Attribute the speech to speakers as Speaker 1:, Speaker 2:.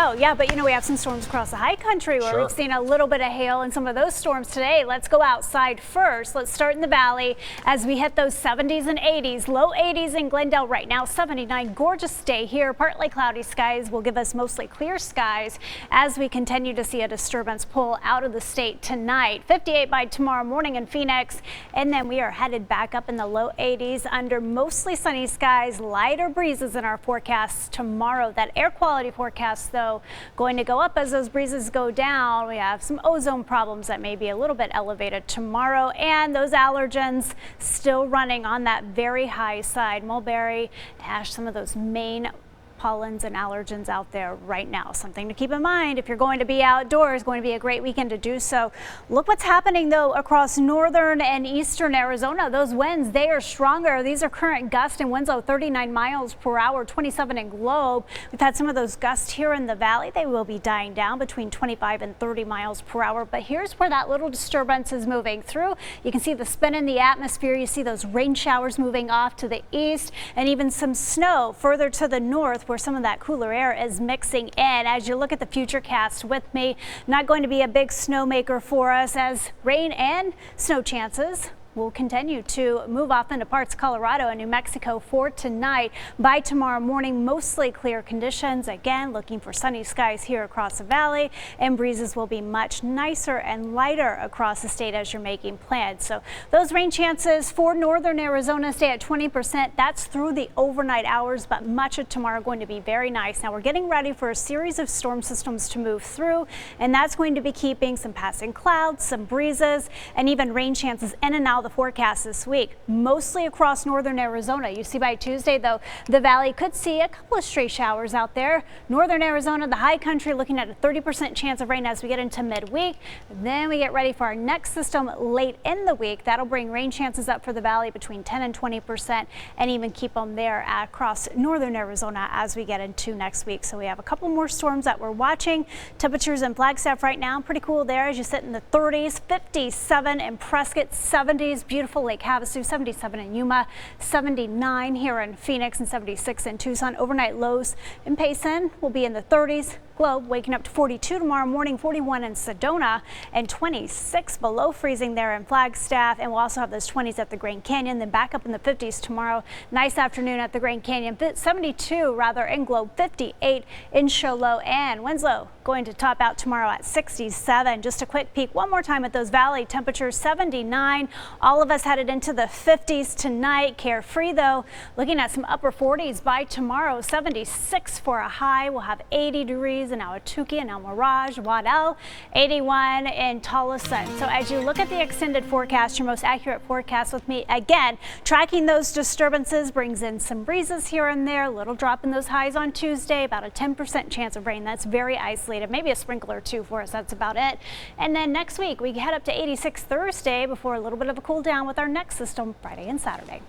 Speaker 1: go. Yeah, but we have some storms across the high country where we've seen a little bit of hail and some of those storms today. Let's go outside first. Let's start in the valley as we hit those 70s and 80s. Low 80s in Glendale right now, 79. Gorgeous day here. Partly cloudy skies will give us mostly clear skies as we continue to see a disturbance pull out of the state tonight. 58 by tomorrow morning in Phoenix, and then we are headed back up in the low 80s under mostly sunny skies, lighter breezes in our forecasts tomorrow. That air quality forecast, though, going to go up as those breezes go down. We have some ozone problems that may be a little bit elevated tomorrow, and those allergens still running on that very high side. Mulberry, ash, some of those main pollens and allergens out there right now. Something to keep in mind if you're going to be outdoors. Going to be a great weekend to do so. Look what's happening though across northern and eastern Arizona. Those winds, they are stronger. These are current gusts in Winslow, 39 miles per hour, 27 in Globe. We've had some of those gusts here in the valley. They will be dying down between 25 and 30 miles per hour. But here's where that little disturbance is moving through. You can see the spin in the atmosphere. You see those rain showers moving off to the east and even some snow further to the north where some of that cooler air is mixing in. As you look at the futurecast with me, not going to be a big snowmaker for us as rain and snow chances will continue to move off into parts of Colorado and New Mexico for tonight. By tomorrow morning, mostly clear conditions. Again, looking for sunny skies here across the valley, and breezes will be much nicer and lighter across the state as you're making plans. So those rain chances for northern Arizona stay at 20%. That's through the overnight hours, but much of tomorrow going to be very nice. Now we're getting ready for a series of storm systems to move through, and that's going to be keeping some passing clouds, some breezes, and even rain chances in and out the forecast this week, mostly across northern Arizona. You see by Tuesday, though, the valley could see a couple of stray showers out there. Northern Arizona, the high country, looking at a 30% chance of rain as we get into midweek. Then we get ready for our next system late in the week. That'll bring rain chances up for the valley between 10 and 20% and even keep them there across northern Arizona as we get into next week. So we have a couple more storms that we're watching. Temperatures in Flagstaff right now, pretty cool there as you sit in the 30s, 57 in Prescott, 70s. Beautiful Lake Havasu, 77 in Yuma, 79 here in Phoenix, and 76 in Tucson. Overnight lows in Payson will be in the 30s. Globe waking up to 42 tomorrow morning, 41 in Sedona, and 26 below freezing there in Flagstaff. And we'll also have those 20s at the Grand Canyon, then back up in the 50s tomorrow. Nice afternoon at the Grand Canyon, 72 rather in Globe, 58 in Show Low, and Winslow going to top out tomorrow at 67. Just a quick peek one more time at those valley temperatures, 79. All of us headed into the 50s tonight. Carefree though, looking at some upper 40s by tomorrow, 76 for a high. We'll have 80 degrees in Ahwatukee and El Mirage, Waddell, 81 in Tolleson. So as you look at the extended forecast, your most accurate forecast with me, again, tracking those disturbances brings in some breezes here and there, a little drop in those highs on Tuesday, about a 10% chance of rain. That's very isolated, maybe a sprinkler or two for us. That's about it. And then next week, we head up to 86 Thursday before a little bit of a cool down with our next system Friday and Saturday.